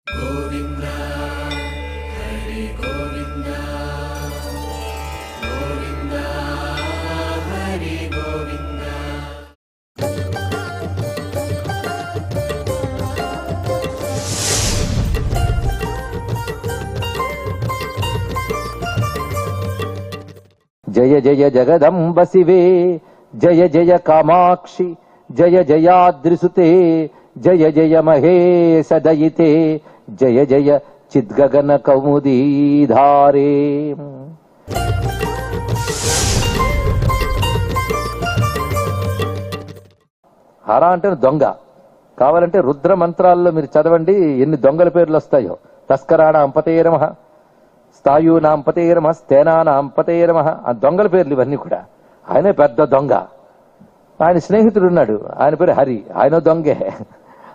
గోవింద హరి గోవింద గోవింద హరి గోవింద. జయ జయ జగదంబ శివే, జయ జయ కామాక్షి, జయ జయాద్రిసుతే, జయ జయ మహేశ దయితే, జయ జయ చిద్గగన కౌముదీధారే. హర అంటే దొంగ. కావాలంటే రుద్ర మంత్రాల్లో మీరు చదవండి ఎన్ని దొంగల పేర్లు వస్తాయో. తస్కరాణ అంపతేరమ, స్థాయూనాం పతేరమ, స్థేనానాం పతేరమ. ఆ దొంగల పేర్లు ఇవన్నీ కూడా. ఆయనే పెద్ద దొంగ. ఆయన స్నేహితుడు ఉన్నాడు, ఆయన పేరు హరి, ఆయన దొంగే.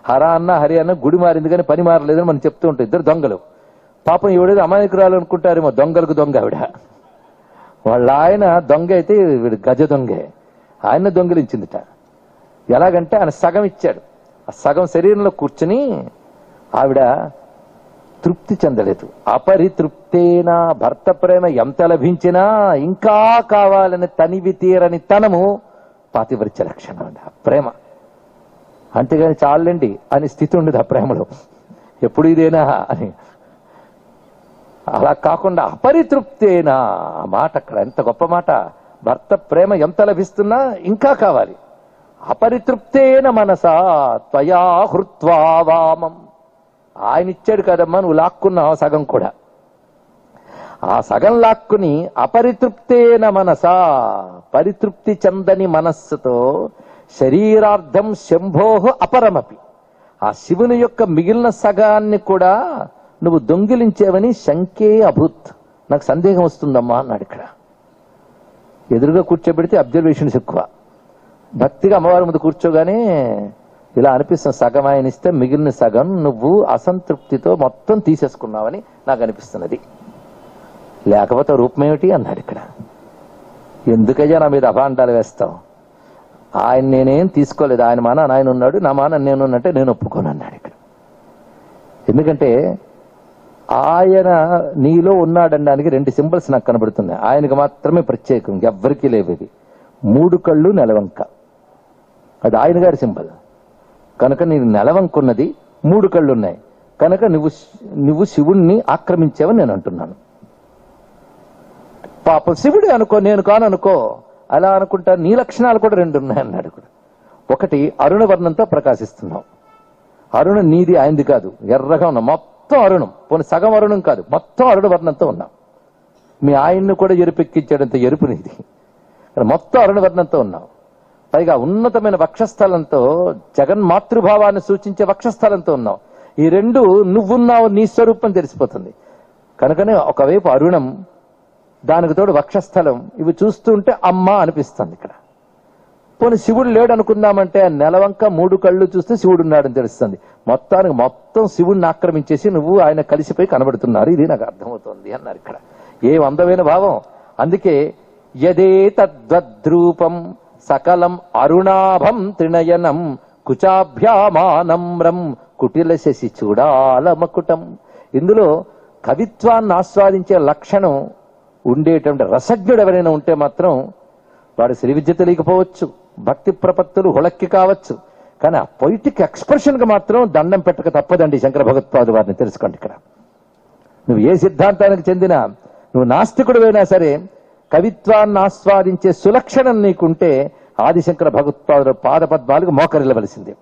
హర అన్న హరి అన్న గుడి మారింది కానీ పని మారలేదని మనం చెప్తూ ఉంటాం. ఇద్దరు దొంగలు. పాపం ఈవిడేదో అమాయకురాలు అనుకుంటారేమో, దొంగలకు దొంగ ఆవిడ. వాళ్ళ ఆయన దొంగ అయితే వీడు గజ దొంగే. ఆయన దొంగిలించిందిట. ఎలాగంటే ఆయన సగం ఇచ్చాడు. ఆ సగం శరీరంలో కూర్చుని ఆవిడ తృప్తి చెందలేదు. అపరితృప్తేనా, భర్త ప్రేమ ఎంత లభించినా ఇంకా కావాలని తనివి తీరని తనము పాతివ్రత్య లక్షణం అండి. ఆ ప్రేమ అంతేగాని చాలండి అని స్థితి ఉండదు ఆ ప్రేమలో. ఎప్పుడు ఇదేనా అని. అలా కాకుండా అపరితృప్తేనా, ఆ మాట అక్కడ ఎంత గొప్ప మాట. భర్త ప్రేమ ఎంత లభిస్తున్నా ఇంకా కావాలి. అపరితృప్తేన మనసా త్వయా హృత్వా వామం. ఆయన ఇచ్చాడు కదమ్మా, నువ్వు లాక్కున్నావు సగం కూడా. ఆ సగం లాక్కుని అపరితృప్తేన మనసా, పరితృప్తి చెందని మనస్సుతో శరీరార్థం శంభోహ అపరమపి, ఆ శివుని యొక్క మిగిలిన సగాన్ని కూడా నువ్వు దొంగిలించేవని శంకే అభూత్. నాకు సందేహం వస్తుందమ్మా అన్నాడు. ఇక్కడ ఎదురుగా కూర్చోబెడితే అబ్జర్వేషన్స్ ఎక్కువ. భక్తిగా అమ్మవారి ముందు కూర్చోగానే ఇలా అనిపిస్తుంది, సగం ఆయన ఇస్తే మిగిలిన సగం నువ్వు అసంతృప్తితో మొత్తం తీసేసుకున్నావని నాకు అనిపిస్తున్నది. లేకపోతే రూపమేమిటి అన్నాడు. ఇక్కడ ఎందుకయ్యా నా మీద అభాండాలు వేస్తావు? ఆయన నేనేం తీసుకోలేదు. ఆయన మాన ఆయన ఉన్నాడు, నా మాన నేనున్నట్టే నేను ఒప్పుకోను అన్నాడు. ఇక్కడ ఎందుకంటే ఆయన నీలో ఉన్నాడనడానికి రెండు సింబల్స్ నాకు కనబడుతున్నాయి. ఆయనకు మాత్రమే ప్రత్యేకం, ఎవ్వరికీ లేవు. ఇది 3 కళ్ళు నెలవంక, అది ఆయన గారి సింబల్. కనుక నీకు నెలవంకున్నది, 3 కళ్ళు ఉన్నాయి. కనుక నువ్వు శివుణ్ణి ఆక్రమించావని నేను అంటున్నాను. పాపం శివుడే అనుకో, నేను కాననుకో. అలా అనుకుంటా నీ లక్షణాలు కూడా 2 ఉన్నాయన్నాడు. ఒకటి అరుణవర్ణంతో ప్రకాశిస్తున్నావు. అరుణం నీది ఆయనది కాదు, ఎర్రగా ఉన్నావు. మొత్తం అరుణం, పోనీ సగం అరుణం కాదు, మొత్తం అరుణవర్ణంతో ఉన్నావు. మీ ఆయన్ని కూడా ఎరుపెక్కించాడంత ఎరుపు నీది. మొత్తం అరుణవర్ణంతో ఉన్నావు. పైగా ఉన్నతమైన వక్షస్థలంతో, జగన్మాతృభావాన్ని సూచించే వక్షస్థలంతో ఉన్నావు. ఈ 2 నువ్వున్నావు, నీ స్వరూపం తెలిసిపోతుంది. కనుకనే ఒకవైపు అరుణం, దానికి తోడు వక్షస్థలం, ఇవి చూస్తుంటే అమ్మ అనిపిస్తుంది. ఇక్కడ పోనీ శివుడు లేడు అనుకుందామంటే నెలవంక 3 కళ్ళు చూస్తే శివుడు ఉన్నాడని తెలుస్తుంది. మొత్తానికి మొత్తం శివుడిని ఆక్రమించేసి నువ్వు ఆయన కలిసిపోయి కనబడుతున్నారు. ఇది నాకు అర్థమవుతోంది అన్నారు. ఇక్కడ ఏ అందమైన భావం. అందుకే యదే తద్వద్రూపం సకలం అరుణాభం త్రినయనం కుచాభ్యామానమ్రం కుటిల శశి చూడాలమకుటం. ఇందులో కవిత్వాన్ని ఆస్వాదించే లక్షణం ఉండేటువంటి రసజ్ఞుడు ఎవరైనా ఉంటే మాత్రం వాడు శ్రీ విద్య తెలియకపోవచ్చు, భక్తి ప్రపత్తులు హుళక్కి కావచ్చు, కానీ ఆ పొయిటిక్ ఎక్స్ప్రెషన్కి మాత్రం దండం పెట్టక తప్పదండి. శంకర భగవత్పాదు వారిని తెలుసుకోండి. ఇక్కడ నువ్వు ఏ సిద్ధాంతానికి చెందినా, నువ్వు నాస్తికుడువైనా సరే, కవిత్వాన్ని ఆస్వాదించే సులక్షణం నీకుంటే ఆదిశంకర భగవత్పాదుల పాదపద్మాలకు మోకరిల్లవలసిందే.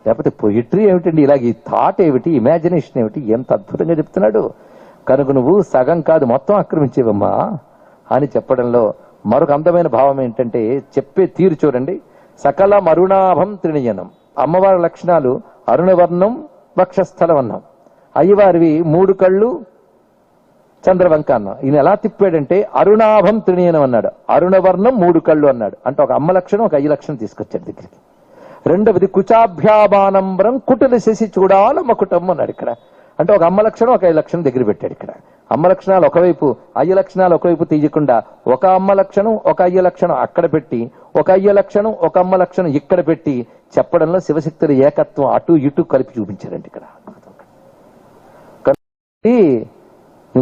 లేకపోతే పొయిట్రీ ఏమిటండి, ఇలాగ ఈ థాట్ ఏమిటి, ఇమాజినేషన్ ఏమిటి, ఎంత అద్భుతంగా చెప్తున్నాడు. కనుక నువ్వు సగం కాదు మొత్తం ఆక్రమించేవమ్మా అని చెప్పడంలో మరొక అందమైన భావం ఏంటంటే, చెప్పే తీరు చూడండి. సకలం అరుణాభం త్రినయనం. అమ్మవారి లక్షణాలు అరుణవర్ణం, వక్షస్థలం అన్నాం. అయ్యవారివి 3 కళ్ళు, చంద్రవంక అన్నాం. ఈయన ఎలా తిప్పాడంటే అరుణాభం త్రినయనం అన్నాడు, అరుణవర్ణం 3 కళ్ళు అన్నాడు. అంటే ఒక అమ్మ లక్షణం, ఒక అయ్య లక్షణం తీసుకొచ్చాడు దగ్గరికి. రెండవది కుచాభ్యామానంబరం కుటిల శశి చూడాలమకుటం అన్నాడు. ఇక్కడ అంటే ఒక అమ్మ లక్షణం, ఒక అయ్య లక్షణం దగ్గర పెట్టాడు. ఇక్కడ అమ్మ లక్షణాలు ఒకవైపు, అయ్య లక్షణాలు ఒకవైపు తీయకుండా ఒక అమ్మ లక్షణం, ఒక అయ్య లక్షణం అక్కడ పెట్టి, ఒక అయ్య లక్షణం, ఒక అమ్మ లక్షణం ఇక్కడ పెట్టి చెప్పడంలో శివశక్తుల ఏకత్వం అటు ఇటు కలిపి చూపించారండి. ఇక్కడ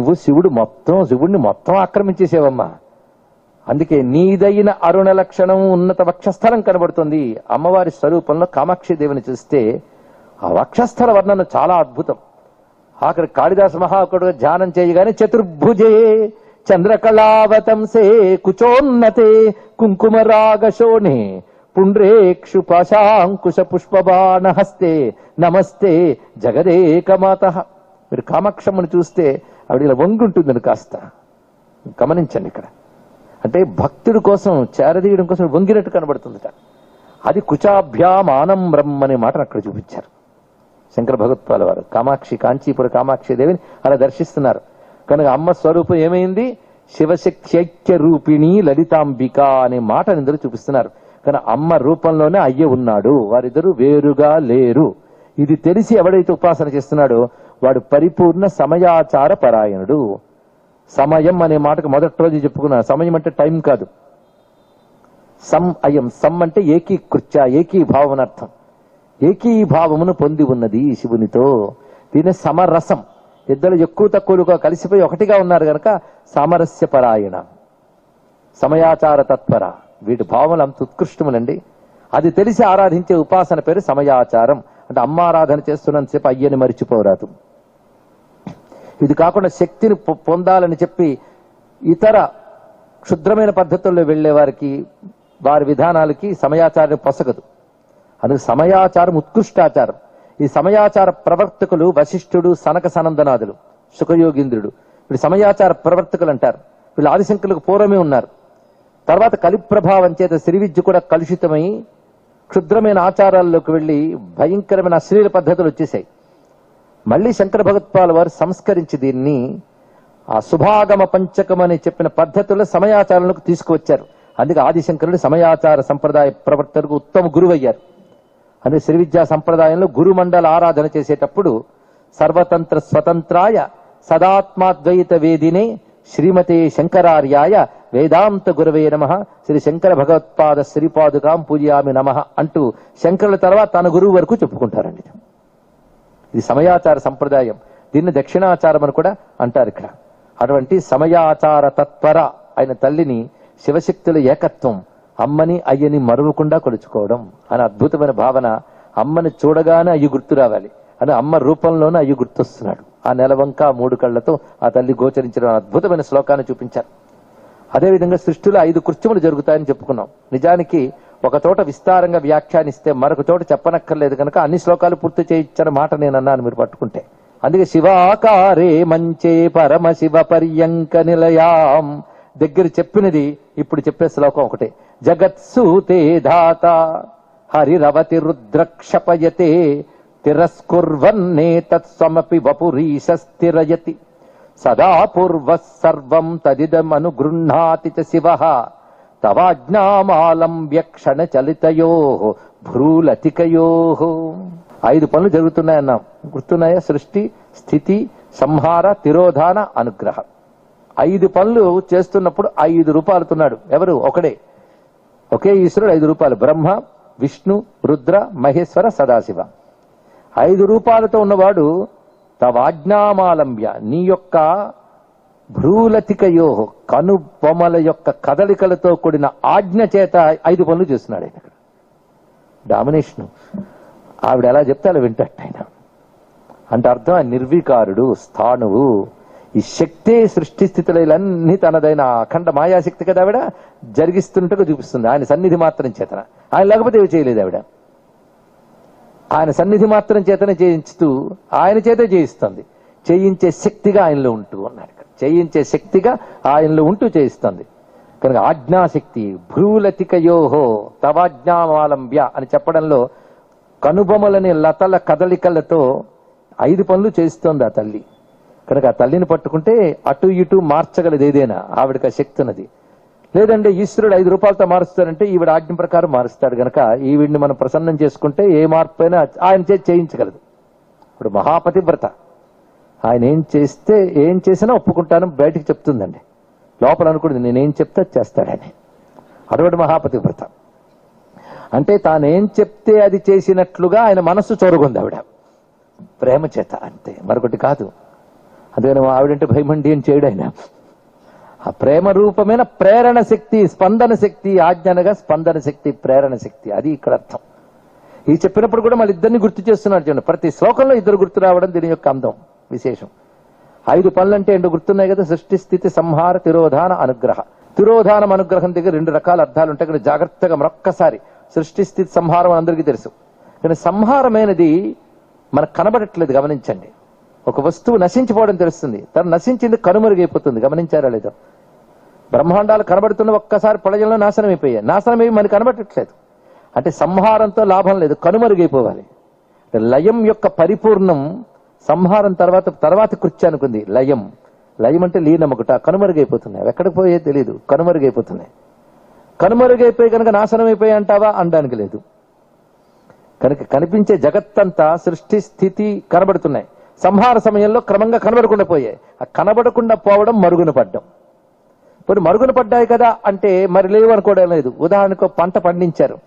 నువ్వు శివుడిని మొత్తం ఆక్రమించేసేవమ్మా. అందుకే నీదైన అరుణ లక్షణం ఉన్నత వక్షస్థలం కనబడుతుంది. అమ్మవారి స్వరూపంలో కామాక్షి దేవిని చూస్తే ఆ వక్షస్థల వర్ణన చాలా అద్భుతం. ఆఖరి కాళిదాస మహాకవుడు ధ్యానం చేయగానే చతుర్భుజే చంద్రకళావతంసే కుచోన్నతే కుంకుమరాగశోణే పుండ్రేక్షు పాశాంకుశ పుష్పబాణ హస్తే నమస్తే జగదేకమాత. మీరు కామాక్షమ్మను చూస్తే ఆవిడ ఇలా వంగుంటుందని కాస్త గమనించండి. ఇక్కడ అంటే భక్తుడి కోసం చేరదీయడం కోసం వంగినట్టు కనబడుతుందట. అది కుచాభ్యాం ఆనంబ్రం అనే మాటను అక్కడ చూపించారు శంకర భగవత్పాల వారు. కామాక్షి, కాంచీపుర కామాక్షి దేవిని అలా దర్శిస్తున్నారు కనుక అమ్మ స్వరూపం ఏమైంది? శివశక్త్యైక్య రూపిణి లలితాంబిక అనే మాట ఇందులో చూపిస్తున్నారు. కానీ అమ్మ రూపంలోనే అయ్య ఉన్నాడు, వారిద్దరూ వేరుగా లేరు. ఇది తెలిసి ఎవడైతే ఉపాసన చేస్తున్నాడో వాడు పరిపూర్ణ సమయాచార పరాయణుడు. సమయం అనే మాటకు మొదటి రోజు చెప్పుకున్నాను. సమయం అంటే టైం కాదు. సం అంటే ఏకీకృత్య, ఏకీభావం అని అర్థం. ఏకీభావమును పొంది ఉన్నది శివునితో. దీని సమరసం, ఇద్దరు ఎక్కువ తక్కువలుగా కలిసిపోయి ఒకటిగా ఉన్నారు గనక సామరస్య పరాయణ, సమయాచార తత్పర. వీటి భావనలు అంత ఉత్కృష్టములండి. అది తెలిసి ఆరాధించే ఉపాసన పేరు సమయాచారం. అంటే అమ్మ ఆరాధన చేస్తున్నంతసేపు అయ్యని మరిచిపోరాదు. ఇది కాకుండా శక్తిని పొందాలని చెప్పి ఇతర క్షుద్రమైన పద్ధతుల్లో వెళ్లే వారికి, వారి విధానాలకి సమయాచారం పొసగదు. అందుకు సమయాచారం ఉత్కృష్టాచారం. ఈ సమయాచార ప్రవర్తకులు వశిష్ఠుడు, సనక సనందనాథులు, సుఖయోగీంద్రుడు, వీళ్ళు సమయాచార ప్రవర్తకులు అంటారు. వీళ్ళు ఆదిశంకరులకు పూర్వమే ఉన్నారు. తర్వాత కలిప్రభావం చేత శ్రీ విద్య కూడా కలుషితమై క్షుద్రమైన ఆచారాల్లోకి వెళ్లి భయంకరమైన అశ్లీల పద్ధతులు వచ్చేసాయి. మళ్ళీ శంకర భగవత్పాల వారు సంస్కరించి దీన్ని ఆ శుభాగమ పంచకం అని చెప్పిన పద్ధతుల్లో సమయాచారంలోకి తీసుకువచ్చారు. అందుకే ఆదిశంకరుడు సమయాచార సంప్రదాయ ప్రవర్తనకు ఉత్తమ గురువయ్యారు. అందుకే శ్రీ విద్యా సంప్రదాయంలో గురుమండల ఆరాధన చేసేటప్పుడు సర్వతంత్ర స్వతంత్రాయ సదాత్మాద్వైత వేదినే శ్రీమతే శంకరార్యాయ వేదాంత గురవే నమః శ్రీ శంకర భగవత్పాద శ్రీపాదుకాం పూజయామి నమః అంటూ శంకరుల తర్వాత తన గురువు వరకు చెప్పుకుంటారండి. ఇది సమయాచార సంప్రదాయం. దీన్ని దక్షిణాచారం అని కూడా అంటారు ఇక్కడ. అటువంటి సమయాచార తత్పర అయిన తల్లిని శివశక్తుల ఏకత్వం, అమ్మని అయ్యని మరువకుండా కొలుచుకోవడం అనే అద్భుతమైన భావన. అమ్మని చూడగానే అయ్యి గుర్తు రావాలి అని అమ్మ రూపంలోనే అయ్యి గుర్తొస్తున్నాడు. ఆ నెలవంక 3 కళ్లతో ఆ తల్లి గోచరించడం అద్భుతమైన శ్లోకాన్ని చూపించారు. అదేవిధంగా సృష్టిలో 5 కృత్యములు జరుగుతాయని చెప్పుకున్నాం. నిజానికి ఒక చోట విస్తారంగా వ్యాఖ్యానిస్తే మరొక చోట చెప్పనక్కర్లేదు కనుక అన్ని శ్లోకాలు పూర్తి చేయించిన మాట నేను అన్నాను మీరు పట్టుకుంటే. అందుకే శివాకారే మంచే పరమశివ పర్యంక నిలయాం దగ్గర చెప్పినది ఇప్పుడు చెప్పే శ్లోకం ఒకటే. జగత్సూతే ధాత హరిరవతి రుద్రక్షపయతే తిరస్కుర్వన్నే తత్స్వమపి వపురీశ స్థిరయతి సదా పూర్వ సర్వం తదిదమను గృహ్ణాతి చ శివః తవాజ్ఞామాలంబ్య క్షణ చలితయో భ్రూలతికయో. 5 పనులు జరుగుతున్నాయన్నాం, గుర్తున్నాయా? సృష్టి, స్థితి, సంహార, తిరోధాన, అనుగ్రహం. 5 పనులు చేస్తున్నప్పుడు 5 రూపాలుతున్నాడు. ఎవరు? ఒకడే, ఒకే ఈశ్వరుడు 5 రూపాయలు. బ్రహ్మ, విష్ణు, రుద్ర, మహేశ్వర, సదాశివ. 5 రూపాలతో ఉన్నవాడు తవాజ్ఞామాలంబ్య నీ యొక్క భ్రూలతికయో కనుబొమల యొక్క కదలికలతో కూడిన ఆజ్ఞ చేత 5 పనులు చేస్తున్నాడు ఆయన. ఇక్కడ డామినేషన్. ఆవిడ ఎలా చెప్తే అలా వింటట్టు ఆయన. అంటే అర్థం ఆయన నిర్వికారుడు, స్థాణువు. ఈ శక్తే సృష్టి స్థితిలో ఇవన్నీ తనదైన అఖండ మాయాశక్తి కదా ఆవిడ జరిగిస్తున్నట్టుగా చూపిస్తుంది. ఆయన సన్నిధి మాత్రం చేతన. ఆయన లేకపోతే ఏమి చేయలేదు ఆవిడ. ఆయన సన్నిధి మాత్రం చేతనే చేయించుతూ ఆయన చేతే చేయిస్తుంది. చేయించే శక్తిగా ఆయనలో ఉంటూ ఉన్నాడు. చేయించే శక్తిగా ఆయనలో ఉంటూ చేయిస్తుంది కనుక ఆజ్ఞాశక్తి. భ్రూలతికయోహో తవాజ్ఞామాలంబ్య అని చెప్పడంలో కనుబొమలని లతల కదలికలతో 5 పనులు చేయిస్తోంది ఆ తల్లి. కనుక ఆ తల్లిని పట్టుకుంటే అటు ఇటు మార్చగలదు ఏదైనా. ఆవిడకి ఆ శక్తి ఉన్నది. లేదంటే ఈశ్వరుడు 5 రూపాయలతో మారుస్తారంటే ఈవిడ ఆజ్ఞ ప్రకారం మారుస్తాడు గనక ఈవిడిని మనం ప్రసన్నం చేసుకుంటే ఏ మార్పు అయినా ఆయన చేయించగలదు. ఇప్పుడు మహాపతివ్రత, ఆయన ఏం చేసినా ఒప్పుకుంటాను బయటికి చెప్తుందండి. లోపల అనుకుంటుంది నేనేం చెప్తే చేస్తాడని. అటువంటి మహాపతివ్రత. అంటే తానేం చెప్తే అది చేసినట్లుగా ఆయన మనస్సు చొరగొంది ఆవిడ ప్రేమ చేత, అంతే, మరొకటి కాదు. అందుకని మా ఆవిడంటే భయమండి అని చేయడు ఆయన. ఆ ప్రేమ రూపమైన ప్రేరణ శక్తి, స్పందన శక్తి, ఆజ్ఞనగా స్పందన శక్తి, ప్రేరణ శక్తి, అది ఇక్కడ అర్థం. ఈ చెప్పినప్పుడు కూడా మళ్ళీ ఇద్దరిని గుర్తు చేస్తున్నాడు చూడండి. ప్రతి శ్లోకంలో ఇద్దరు గుర్తు రావడం దీని యొక్క అందం, విశేషం. 5 పనులు అంటే ఏంటో గుర్తున్నాయి కదా, సృష్టి స్థితి సంహార తిరోధాన అనుగ్రహ. తిరోధానం అనుగ్రహం దగ్గర 2 రకాల అర్థాలు ఉంటాయి. ఇక్కడ జాగ్రత్తగా మరొక్కసారి, సృష్టి స్థితి సంహారం అందరికీ తెలుసు, కానీ సంహారమైనది మనకు కనబడట్లేదు, గమనించండి. ఒక వస్తువు నశించిపోవడం తెలుస్తుంది, తను నశించింది కనుమరుగైపోతుంది, గమనించారా లేదో. బ్రహ్మాండాలు కనబడుతున్న ఒక్కసారి ప్రళయంలో నాశనం అయిపోయాయి, నాశనమై మనకు కనబడట్లేదు. అంటే సంహారంతో లాభం లేదు, కనుమరుగైపోవాలి. లయం యొక్క పరిపూర్ణం సంహారం తర్వాత కృత్యానికి ఉంది. లయం, లయం అంటే లీనమొకట, కనుమరుగైపోతున్నాయి. అవి ఎక్కడికి పోయే తెలియదు, కనుమరుగైపోతున్నాయి. కనుమరుగైపోయి కనుక నాశనం అయిపోయి అంటావా, అనడానికి లేదు. కనుక కనిపించే జగత్తంతా సృష్టి స్థితి కనబడుతున్నాయి, సంహార సమయంలో క్రమంగా కనబడకుండా పోయాయి. ఆ కనబడకుండా పోవడం మరుగున పడ్డం. ఇప్పుడు మరుగున పడ్డాయి కదా అంటే మరి లేవు అనుకోవడం లేదు. ఉదాహరణకు పంట పండించారు,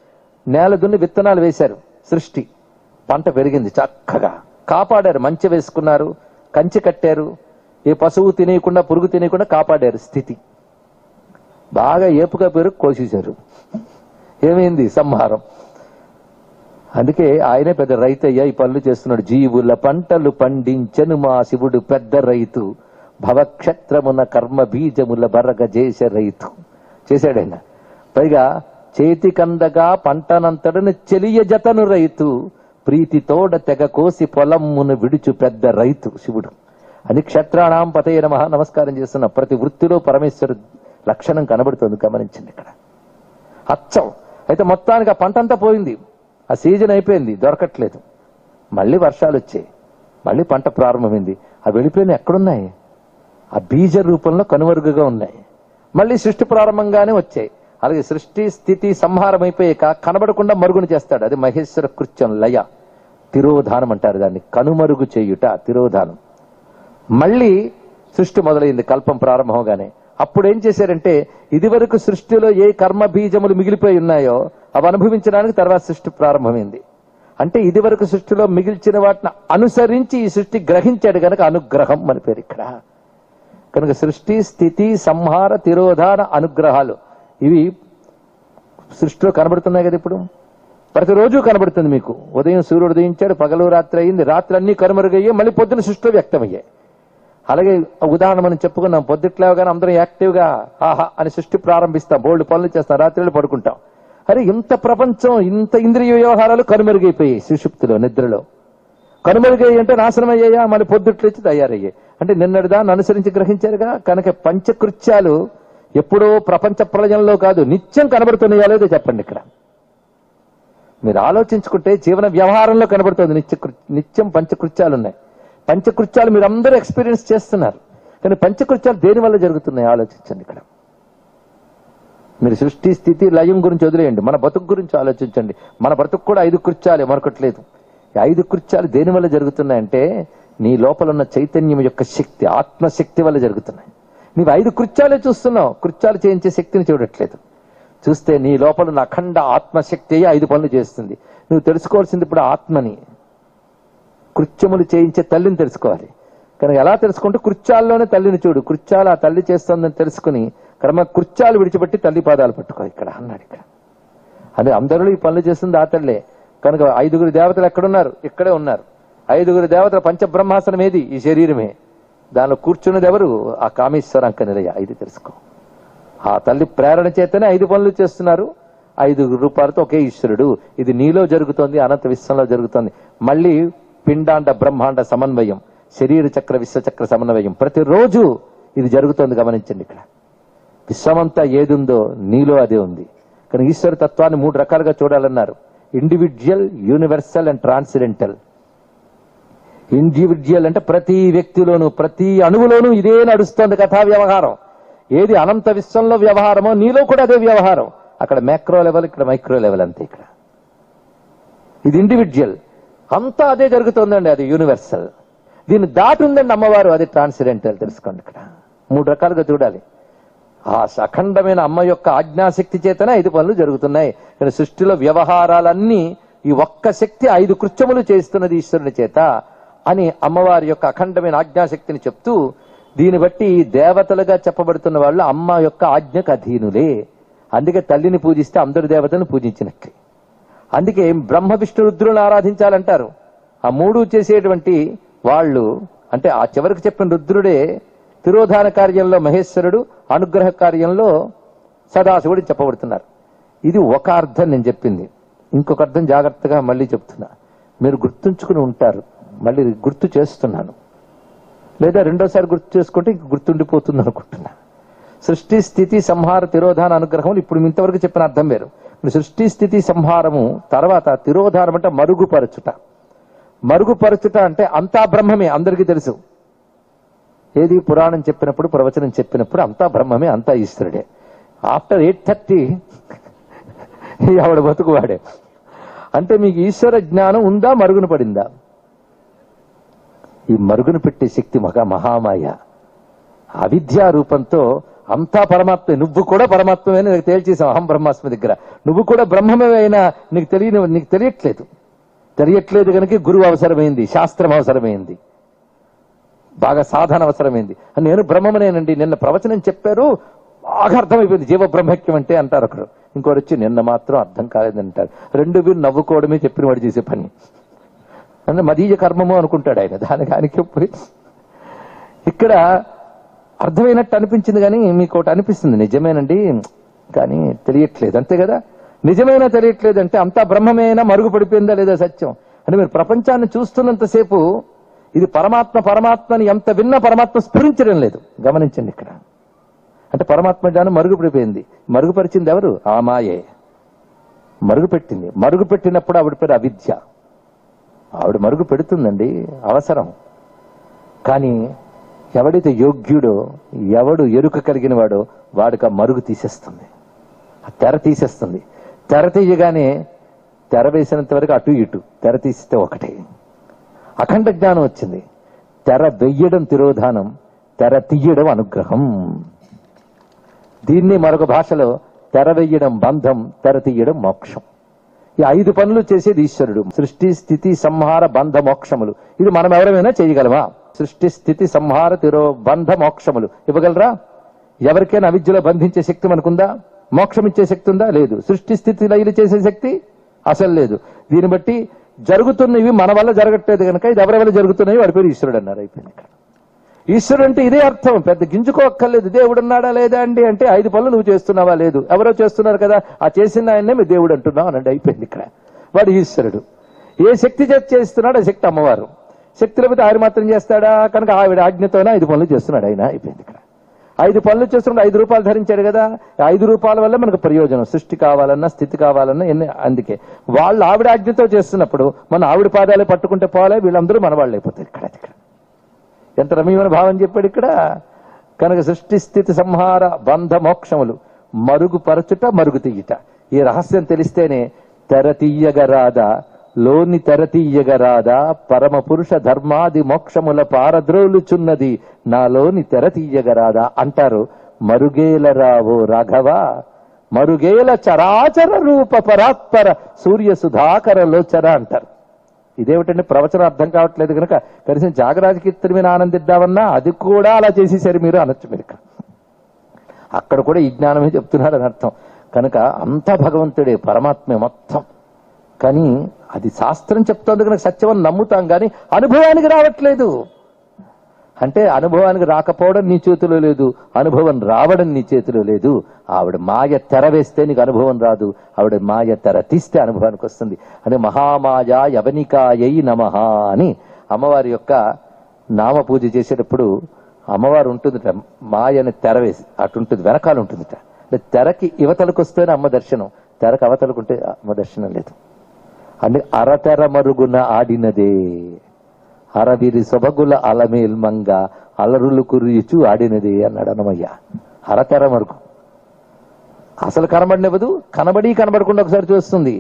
నేల దున్ని విత్తనాలు వేశారు, సృష్టి పంట పెరిగింది, చక్కగా కాపాడారు, మంచి వేసుకున్నారు, కంచి కట్టారు, ఏ పశువు తినేయకుండా పురుగు తినేయకుండా కాపాడారు. స్థితి బాగా ఏపుగా పేరు కోసేశారు, ఏమైంది, సంహారం. అందుకే ఆయనే పెద్ద రైతు అయ్యా ఈ పనులు చేస్తున్నాడు. జీవుల పంటలు పండించెను మా శివుడు పెద్ద రైతు, భవక్షత్రమున కర్మ బీజముల బరగ చేసే రైతు చేశాడు ఆయన. పైగా చేతికందగా పంటనంతడను చెలియ జతను రైతు, ప్రీతితోడ తెగ కోసి పొలమ్మును విడుచు పెద్ద రైతు శివుడు అని. క్షత్రాణాం పతయ నమః నమస్కారం చేస్తున్న ప్రతి వృత్తిలో పరమేశ్వరు లక్షణం కనబడుతుంది, గమనించండి ఇక్కడ అచ్చం. అయితే మొత్తానికి ఆ పంట అంతా పోయింది, ఆ సీజన్ అయిపోయింది, దొరకట్లేదు. మళ్ళీ వర్షాలు వచ్చాయి, మళ్ళీ పంట ప్రారంభమైంది. ఆ వెళ్ళిపోయిన ఎక్కడున్నాయి, ఆ బీజ రూపంలో కనుమరుగుగా ఉన్నాయి. మళ్ళీ సృష్టి ప్రారంభంగానే వచ్చాయి. అలాగే సృష్టి స్థితి సంహారం అయిపోయాక కనబడకుండా మరుగున చేస్తాడు, అది మహేశ్వర కృత్యం, లయ, తిరోధానం అంటారు దాన్ని, కనుమరుగు చేయుట తిరోధానం. మళ్ళీ సృష్టి మొదలైంది కల్పం ప్రారంభంగానే. అప్పుడు ఏం చేశారంటే, ఇదివరకు సృష్టిలో ఏ కర్మ బీజములు మిగిలిపోయి ఉన్నాయో అవి అనుభవించడానికి తర్వాత సృష్టి ప్రారంభమైంది. అంటే ఇదివరకు సృష్టిలో మిగిల్చిన వాటిని అనుసరించి ఈ సృష్టి గ్రహించాడు కనుక అనుగ్రహం అని పేరు ఇక్కడ. కనుక సృష్టి స్థితి సంహార తిరోధాన అనుగ్రహాలు ఇవి సృష్టిలో కనబడుతున్నాయి కదా. ఇప్పుడు ప్రతిరోజు కనబడుతుంది మీకు. ఉదయం సూర్యుడు ఉదయించాడు, పగలు రాత్రి అయింది, రాత్రి అన్ని కనుమరుగయ్యాయి, మళ్ళీ పొద్దున సృష్టిలో వ్యక్తమయ్యాయి. అలాగే ఉదాహరణ మనం చెప్పుకున్నాం, పొద్దుట్లేవగానే అందరం యాక్టివ్గా ఆహా అని సృష్టి ప్రారంభిస్తాం, బోల్డ్ పనులు చేస్తాం, రాత్రిలో పడుకుంటాం. అరే ఇంత ప్రపంచం, ఇంత ఇంద్రియ వ్యవహారాలు కనుమరుగైపోయాయి సుషుప్తిలో, నిద్రలో. కనుమరుగయ్యాయి అంటే నాశనం అయ్యాయా, మళ్ళీ పొద్దుట్లేచి తయారయ్యాయి. అంటే నిన్నటిదాన్ని అనుసరించి గ్రహించారుగా. కనుక పంచకృత్యాలు ఎప్పుడో ప్రపంచ ప్రళయంలో కాదు, నిత్యం కనబడుతున్నాయో లేదో చెప్పండి ఇక్కడ. మీరు ఆలోచించుకుంటే జీవన వ్యవహారంలో కనబడుతుంది, నిత్యం పంచకృత్యాలు ఉన్నాయి. పంచకృత్యాలు మీరు అందరూ ఎక్స్పీరియన్స్ చేస్తున్నారు, కానీ పంచకృత్యాలు దేని వల్ల జరుగుతున్నాయి ఆలోచించండి ఇక్కడ. మీరు సృష్టి స్థితి లయం గురించి వదిలేయండి, మన బతుకు గురించి ఆలోచించండి. మన బ్రతుకు కూడా 5 కృత్యాలే, మరొకట్లేదు. ఈ 5 కృత్యాలు దేని వల్ల జరుగుతున్నాయంటే నీ లోపల ఉన్న చైతన్యం యొక్క శక్తి, ఆత్మశక్తి వల్ల జరుగుతున్నాయి. నీవు 5 కృత్యాలే చూస్తున్నావు, కృత్యాలు చేయించే శక్తిని చూడట్లేదు. చూస్తే నీ లోపల ఉన్న అఖండ ఆత్మశక్తి 5 పనులు చేస్తుంది. నువ్వు తెలుసుకోవాల్సింది ఇప్పుడు ఆత్మని, కృత్యములు చేయించే తల్లిని తెలుసుకోవాలి. కనుక ఎలా తెలుసుకుంటే కృత్యాల్లోనే తల్లిని చూడు, కృత్యాలు ఆ తల్లి చేస్తుందని తెలుసుకుని క్రమ కృత్యాలు విడిచిపెట్టి తల్లి పాదాలు పట్టుకో ఇక్కడ అన్నాడు. ఇక్కడ అదే అందరూ ఈ పనులు చేస్తుంది ఆ తల్లే. కనుక 5 దేవతలు ఎక్కడున్నారు, ఇక్కడే ఉన్నారు. 5 దేవతల పంచబ్రహ్మాసనం ఏది, ఈ శరీరమే. దానిలో కూర్చున్నది ఎవరు, ఆ కామేశ్వరాంక నిలయ. ఇది తెలుసుకో. ఆ తల్లి ప్రేరణ చేతనే 5 పనులు చేస్తున్నారు. 5 రూపాలతో ఒకే ఈశ్వరుడు. ఇది నీలో జరుగుతోంది, అనంత విశ్వంలో జరుగుతోంది. మళ్ళీ పిండాండ బ్రహ్మాండ సమన్వయం, శరీర చక్ర విశ్వచక్ర సమన్వయం, ప్రతిరోజు ఇది జరుగుతోంది. గమనించండి ఇక్కడ. విశ్వమంతా ఏది ఉందో నీలో అదే ఉంది. కానీ ఈశ్వర తత్వాన్ని 3 రకాలుగా చూడాలన్నారు, individual, universal and transcendental. Individual అంటే ప్రతి వ్యక్తిలోనూ, ప్రతి అణువులోనూ ఇదే నడుస్తోంది కథా వ్యవహారం. ఏది అనంత విశ్వంలో వ్యవహారమో నీలో కూడా అదే వ్యవహారం. అక్కడ మైక్రో లెవెల్, ఇక్కడ మైక్రో లెవెల్ అంతే. ఇక్కడ ఇది ఇండివిజువల్, అంతా అదే జరుగుతోందండి, అది యూనివర్సల్. దీన్ని దాటి ఉందండి అమ్మవారు, అది ట్రాన్సిడెంటల్. తెలుసుకోండి ఇక్కడ 3 రకాలుగా చూడాలి. ఆ అఖండమైన అమ్మ యొక్క ఆజ్ఞాశక్తి చేతనే 5 పనులు జరుగుతున్నాయి. కానీ సృష్టిలో వ్యవహారాలన్నీ ఈ ఒక్క శక్తి 5 కృత్యములు చేస్తున్నది ఈశ్వరుని చేత. అని అమ్మవారి యొక్క అఖండమైన ఆజ్ఞాశక్తిని చెప్తూ, దీన్ని బట్టి దేవతలుగా చెప్పబడుతున్న వాళ్ళు అమ్మ యొక్క ఆజ్ఞకు అధీనులే. అందుకే తల్లిని పూజిస్తే అందరు దేవతలను పూజించినట్లే. అందుకే బ్రహ్మ విష్ణు రుద్రులను ఆరాధించాలంటారు. ఆ మూడు చేసేటువంటి వాళ్ళు, అంటే ఆ చివరికి చెప్పిన రుద్రుడే తిరోధాన కార్యంలో మహేశ్వరుడు, అనుగ్రహ కార్యంలో సదాశివుడు చెప్పబడుతున్నారు. ఇది ఒక అర్థం నేను చెప్పింది. ఇంకొక అర్థం జాగ్రత్తగా మళ్ళీ చెప్తున్నా, మీరు గుర్తుంచుకుని ఉంటారు, మళ్ళీ గుర్తు చేస్తున్నాను. లేదా రెండోసారి గుర్తు చేసుకుంటే గుర్తుండిపోతుంది అనుకుంటున్నా. సృష్టి స్థితి సంహార తిరోధాన అనుగ్రహం ఇప్పుడు ఇంతవరకు చెప్పిన అర్థం వేరు. సృష్టి స్థితి సంహారము తర్వాత తిరోధానం అంటే మరుగుపరచుట. మరుగుపరచుట అంటే అంతా బ్రహ్మమే, అందరికీ తెలుసు. ఏది పురాణం చెప్పినప్పుడు, ప్రవచనం చెప్పినప్పుడు అంతా బ్రహ్మమే, అంతా ఈశ్వరుడే. ఆఫ్టర్ 8:30 ఆవిడ బతుకువాడే. అంటే మీకు ఈశ్వర జ్ఞానం ఉందా, మరుగున పడిందా? ఈ మరుగున పెట్టే శక్తి మహామాయ అవిద్యా రూపంతో అంతా పరమాత్మే, నువ్వు కూడా పరమాత్మే అని నీకు తేల్చేసాం అహం బ్రహ్మాస్మి దగ్గర. నువ్వు కూడా బ్రహ్మమే అయినా నీకు తెలియట్లేదు కనుక గురువు అవసరమైంది, శాస్త్రం అవసరమైంది, బాగా సాధన అవసరమైంది. నేను బ్రహ్మమనేనండి, నిన్న ప్రవచనం చెప్పారు, బాగా అర్థమైపోయింది జీవ బ్రహ్మక్యం అంటే అంటారు ఒకరు. ఇంకోటి వచ్చి నిన్న మాత్రం అర్థం కాలేదంటారు. రెండు వీరు నవ్వుకోవడమే చెప్పిన వాడు చేసే పని. అంటే మదీయ కర్మము అనుకుంటాడు ఆయన. దానికి ఇక్కడ అర్థమైనట్టు అనిపించింది, కానీ మీకు ఒకటి అనిపిస్తుంది, నిజమేనండి కానీ తెలియట్లేదు, అంతే కదా. నిజమైనా తెలియట్లేదు అంటే అంతా బ్రహ్మమైనా మరుగుపడిపోయిందా లేదా సత్యం అంటే, మీరు ప్రపంచాన్ని చూస్తున్నంతసేపు ఇది పరమాత్మని ఎంత విన్నా పరమాత్మ స్ఫురించడం లేదు. గమనించండి ఇక్కడ. అంటే పరమాత్మ జ్ఞానం మరుగుపడిపోయింది. మరుగుపరిచింది ఎవరు? ఆ మాయే మరుగుపెట్టింది. మరుగుపెట్టినప్పుడు ఆవిడ పేరు అవిద్య. ఆవిడ మరుగు పెడుతుందండి, అవసరం. కానీ ఎవడైతే యోగ్యుడో, ఎవడు ఎరుక కలిగిన వాడో వాడికి ఆ మరుగు తీసేస్తుంది, ఆ తెర తీసేస్తుంది. తెర తీయగానే తెర వేసినంత వరకు అటు ఇటు, తెర తీస్తే ఒకటే. అఖండ జ్ఞానం వచ్చింది. తెర వెయ్యడం తిరోధానం, తెర తీయడం అనుగ్రహం. దీన్ని మరొక భాషలో తెర వెయ్యడం బంధం, తెర తీయడం మోక్షం. ఈ 5 పనులు చేసేది ఈశ్వరుడు. సృష్టి స్థితి సంహార బంధ మోక్షములు. ఇది మనం ఎవరైనా చేయగలమా? సృష్టి స్థితి సంహార బంధ మోక్షములు ఇవ్వగలరా? ఎవరికైనా అవిద్యలో బంధించే శక్తి మనకుందా? మోక్షం ఇచ్చే శక్తి ఉందా? లేదు. సృష్టి స్థితి లయలు చేసే శక్తి అసలు లేదు. దీన్ని బట్టి జరుగుతున్నవి మన వల్ల జరగట్లేదు కనుక ఇది ఎవరి వల్ల జరుగుతున్నాయి వాడి పేరు ఈశ్వరుడు అన్నారు. అయిపోయింది. ఇక్కడ ఈశ్వరుడు అంటే ఇదే అర్థం. పెద్ద గింజుకోక్కర్లేదు. దేవుడు ఉన్నాడా లేదా అండి అంటే 5 పనులు నువ్వు చేస్తున్నావా? లేదు. ఎవరో చేస్తున్నారు కదా, ఆ చేసిన ఆయన్నే మీరు దేవుడు అంటున్నావు అనండి. అయిపోయింది. ఇక్కడ వాడు ఈశ్వరుడు. ఏ శక్తి చేస్తున్నాడు ఆ శక్తి అమ్మవారు. శక్తి లేకపోతే ఆయన మాత్రం చేస్తాడా? కనుక ఆవిడ ఆజ్ఞతోనే 5 పనులు చేస్తున్నాడు ఆయన. అయిపోయింది. ఇక్కడ 5 పనులు చేస్తున్నాడు. 5 రూపాయలు ధరించాడు కదా, 5 రూపాయల వల్ల మనకు ప్రయోజనం. సృష్టి కావాలన్నా, స్థితి కావాలన్నా అందుకే వాళ్ళు ఆవిడ ఆజ్ఞతో చేస్తున్నప్పుడు మనం ఆవిడ పాదాలే పట్టుకుంటే పోలే, వీళ్ళందరూ మన వాళ్ళు అయిపోతారు. ఇక్కడ ఎంత రమ్యమైన భావం చెప్పాడు ఇక్కడ. కనుక సృష్టి స్థితి సంహార బంధ మోక్షములు, మరుగుపరచుట మరుగు తీయుట. ఈ రహస్యం తెలిస్తేనే తెర తీయగరాదా, లోని తెర తీయగరాదా, పరమ పురుష ధర్మాది మోక్షముల పారద్రోలుచున్నది నాలోని తెర తీయగరాదా అంటారు. మరుగేల రావో రాఘవ, మరుగేల చరాచర రూప పరాత్పర సూర్య సుధాకర లోచర అంటారు. ఇదేమిటంటే ప్రవచనం అర్థం కావట్లేదు కనుక కనీసం జాగరాజ కీర్తన మీద ఆనందిద్దామన్నా అది కూడా అలా చేసేసారు మీరు అనొచ్చు. మీరు అక్కడ కూడా ఈ జ్ఞానమే చెప్తున్నారు అని అర్థం. కనుక అంతా భగవంతుడే, పరమాత్మే మొత్తం. కానీ అది శాస్త్రం చెప్తోంది కనుక సత్యం అని నమ్ముతాం, కానీ అనుభవానికి రావట్లేదు. అంటే అనుభవానికి రాకపోవడం నీ చేతిలో లేదు, అనుభవం రావడం నీ చేతిలో లేదు. ఆవిడ మాయ తెర వేస్తే నీకు అనుభవం రాదు, ఆవిడ మాయ తెర తీస్తే అనుభవానికి వస్తుంది. అని మహామాయ యవనికాయై నమః అని అమ్మవారి యొక్క నామ పూజ చేసేటప్పుడు అమ్మవారు ఉంటుందిట, మాయని తెర వేసి అటుంటుంది, వెనకాల ఉంటుందిట. తెరకి ఇవతలకు వస్తేనే అమ్మ దర్శనం, తెరకు అవతలకుంటే అమ్మ దర్శనం లేదు. అని అరతెర మరుగున ఆడినదే అరవిరి సొబగుల అలమేల్ మంగ అలరులు కురియుచు ఆడినదే అన్నాడు అన్నమయ్య. అరతెర మరుగు అసలు కనబడినవ్వదు, కనబడకుండా ఒకసారి చూస్తుంది.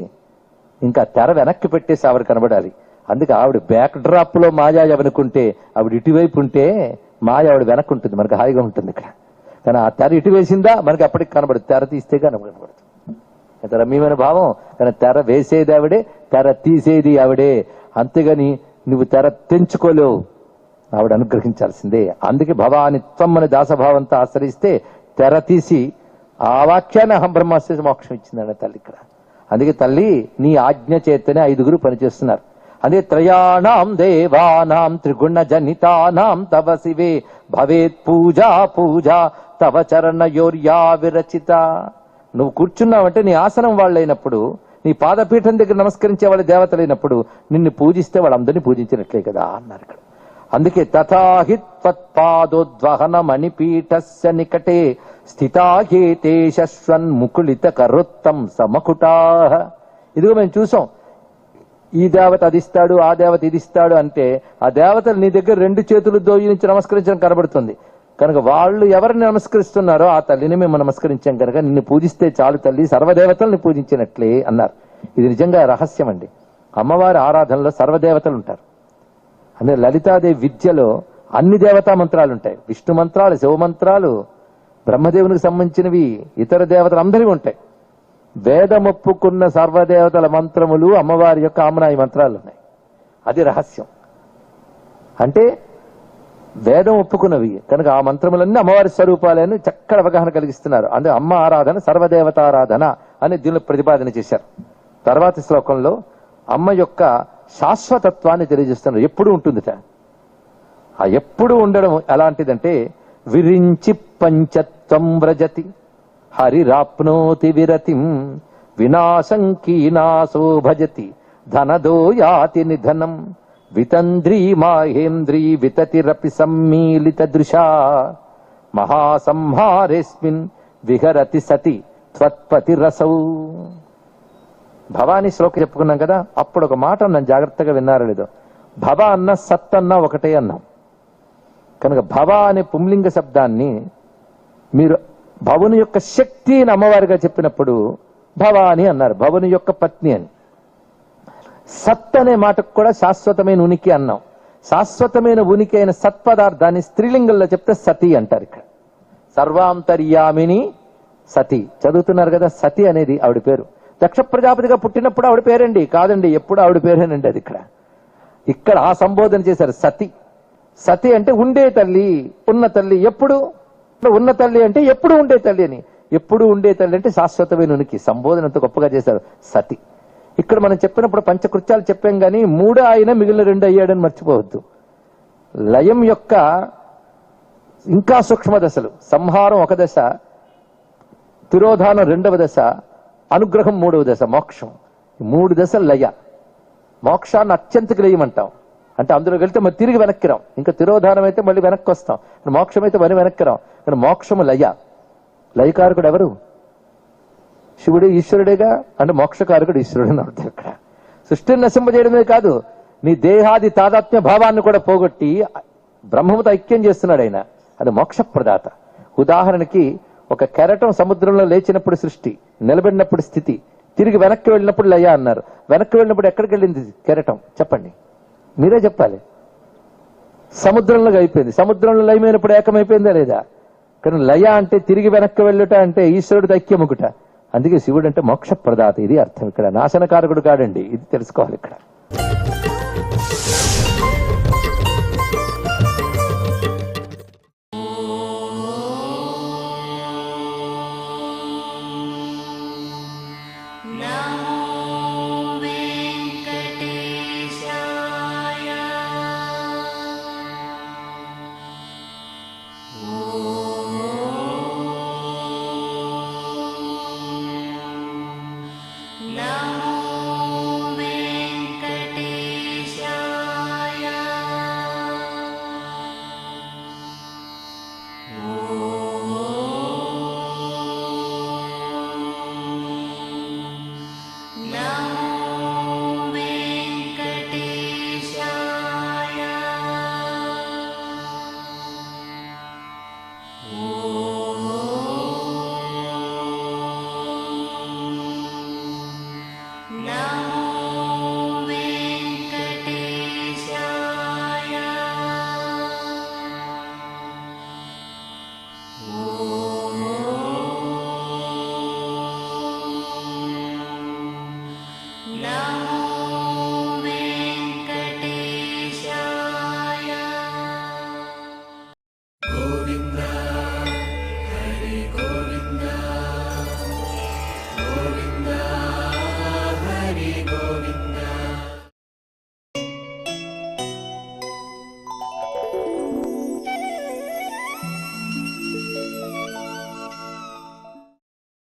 ఇంకా తెర వెనక్కి పెట్టేసి ఆవిడ కనబడాలి. అందుకే ఆవిడ బ్యాక్ డ్రాప్ లో మాయా ఎవనుకుంటే ఆవిడ ఇటువైపు ఉంటే మాయ ఆవిడ వెనక్కి ఉంటుంది, మనకు హాయిగా ఉంటుంది ఇక్కడ. కానీ ఆ తెర ఇటు వేసిందా మనకి అప్పటికి కనబడదు, తెర తీస్తే కనబడదు. ఎంత రమ్యమైన భావం. కానీ తెర వేసేది ఆవిడే, తెర తీసేది ఆవిడే. అంతేగాని నువ్వు తెర తెంచుకోలేవు, ఆవిడ అనుగ్రహించాల్సిందే. అందుకే భవాని త్వమ్మని దాసభావంతో ఆశ్రయిస్తే తెర తీసి ఆ వాక్యాన్ని అహం బ్రహ్మాస్మి మోక్షం ఇచ్చిందండి తల్లి ఇక్కడ. అందుకే తల్లి నీ ఆజ్ఞ చేతనే 5 పనిచేస్తున్నారు. అదే త్రయాణం దేవానాం త్రిగుణ జనితానాం తవ శివే భవేత్ పూజా పూజా తవ చరణయోర్యా విరచిత. నువ్వు కూర్చున్నావంటే నీ ఆసనం వాళ్ళైనప్పుడు, నీ పాదపీఠం దగ్గర నమస్కరించే వాళ్ళ దేవతలైనప్పుడు నిన్ను పూజిస్తే వాళ్ళందరినీ పూజించినట్లే కదా అన్నారు ఇక్కడ. అందుకే తథాహి త్వత్పాదోద్వహన మణిపీఠస్య నికటే స్థితాహేతే శశ్వన్ముకుళిత కరోత్తం సమకుటా. ఇదిగో మేము చూసాం, ఈ దేవత అది ఇస్తాడు, ఆ దేవత ఇది ఇస్తాడు అంటే ఆ దేవతలు నీ దగ్గర 2 చేతులు దోయించి నమస్కరించడం కనబడుతుంది. కనుక వాళ్ళు ఎవరిని నమస్కరిస్తున్నారో ఆ తల్లిని మేము నమస్కరించాం కనుక నిన్ను పూజిస్తే చాలు తల్లి, సర్వదేవతల్ని పూజించినట్లే అన్నారు. ఇది నిజంగా రహస్యం అండి. అమ్మవారి ఆరాధనలో సర్వదేవతలు ఉంటారు. అంటే లలితాదేవి విద్యలో అన్ని దేవతా మంత్రాలు ఉంటాయి. విష్ణు మంత్రాలు, శివ మంత్రాలు, బ్రహ్మదేవునికి సంబంధించినవి, ఇతర దేవతలు అందరివి ఉంటాయి. వేదమొప్పుకున్న సర్వదేవతల మంత్రములు అమ్మవారి యొక్క ఆమనాయి మంత్రాలు ఉన్నాయి. అది రహస్యం. అంటే వేదం ఒప్పుకున్నవి కనుక ఆ మంత్రములన్నీ అమ్మవారి స్వరూపాలని చక్కటి అవగాహన కలిగిస్తున్నారు. అందుకే అమ్మ ఆరాధన సర్వదేవతారాధన అని దీనిలో ప్రతిపాదన చేశారు. తర్వాతి శ్లోకంలో అమ్మ యొక్క శాశ్వతత్వాన్ని తెలియజేస్తున్నారు. ఎప్పుడు ఉంటుందిట. ఆ ఎప్పుడు ఉండడం ఎలాంటిదంటే విరించి పంచత్వం వ్రజతి హరిరాప్నోతి విరతిం వినాశం కీనాశో భజతి ధనదో యాతి నిధనం వితంద్రీ మాహేంద్రీ వితతిరపి సమ్మీలిత దృశా మహాసంహారేస్మిన్ విహరతి సతి త్వత్పతి రసౌ. భవానీ శ్లోకం చెప్పుకున్నాం కదా, అప్పుడు ఒక మాట అన్నాం, జాగ్రత్తగా విన్నారో లేదో. భవ అన్న సత్ అన్న ఒకటే అన్నాం. కనుక భవ అనే పుంలింగ శబ్దాన్ని మీరు భవుని యొక్క శక్తిని అమ్మవారిగా చెప్పినప్పుడు భవాని అన్నారు, భవుని యొక్క పత్ని అని. సత్ అనే మాటకు కూడా శాశ్వతమైన ఉనికి అన్నాం. శాశ్వతమైన ఉనికి అయిన సత్పదార్థాన్ని స్త్రీలింగంలో చెప్తే సతి అంటారు. ఇక్కడ సర్వాంతర్యామిని సతి చదువుతున్నారు కదా. సతి అనేది ఆవిడ పేరు. దక్ష ప్రజాపతిగా పుట్టినప్పుడు ఆవిడ పేరండి కాదండి, ఎప్పుడు ఆవిడ పేరేనండి. అది ఇక్కడ ఆ సంబోధన చేశారు సతి. సతి అంటే ఉండే తల్లి, ఉన్న తల్లి. ఎప్పుడు ఉన్న తల్లి అంటే ఎప్పుడు ఉండే తల్లి అని. ఎప్పుడు ఉండే తల్లి అంటే శాశ్వతమైన ఉనికి. సంబోధన అంత గొప్పగా చేశారు సతి. ఇక్కడ మనం చెప్పినప్పుడు పంచకృత్యాలు చెప్పాం కానీ 3 ఆయన మిగిలిన 2 అయ్యాడని మర్చిపోవద్దు. లయం యొక్క ఇంకా సూక్ష్మ దశలు. సంహారం 1 దశ, తిరోధానం 2వ దశ, అనుగ్రహం 3వ దశ, మోక్షం. 3 దశలు లయ. మోక్షాన్ని అత్యంతకి లయమంటాం. అంటే అందులో వెళ్తే మరి తిరిగి వెనక్కి రాం. ఇంకా తిరోధానం అయితే మళ్ళీ వెనక్కి వస్తాం, మోక్షం అయితే మరి వెనక్కి రాం. కానీ మోక్షము లయ. లయకారకుడు ఎవరు? శివుడే, ఈశ్వరుడేగా. అంటే మోక్షకారకుడు ఈశ్వరుడు అని అర్థం. ఇక్కడ సృష్టిని నశింపజేయడమే కాదు, నీ దేహాది తాదాత్మ్య భావాన్ని కూడా పోగొట్టి బ్రహ్మముతో ఐక్యం చేస్తున్నాడు ఆయన. అది మోక్షప్రదాత. ఉదాహరణకి ఒక కెరటం సముద్రంలో లేచినప్పుడు సృష్టి, నిలబడినప్పుడు స్థితి, తిరిగి వెనక్కి వెళ్ళినప్పుడు లయ అన్నారు. వెనక్కి వెళ్ళినప్పుడు ఎక్కడికి వెళ్ళింది కెరటం? చెప్పండి, మీరే చెప్పాలి. సముద్రంలో అయిపోయింది. సముద్రంలో లయమైనప్పుడు ఏకమైపోయిందా లేదా? కానీ లయ అంటే తిరిగి వెనక్కి వెళ్ళుట అంటే ఈశ్వరుడు ఐక్యముకుట. అందుకే శివుడు అంటే మోక్ష ప్రదాత. ఇది అర్థం. ఇక్కడ నాశనకారకుడు కాడండి. ఇది తెలుసుకోవాలి ఇక్కడ. Now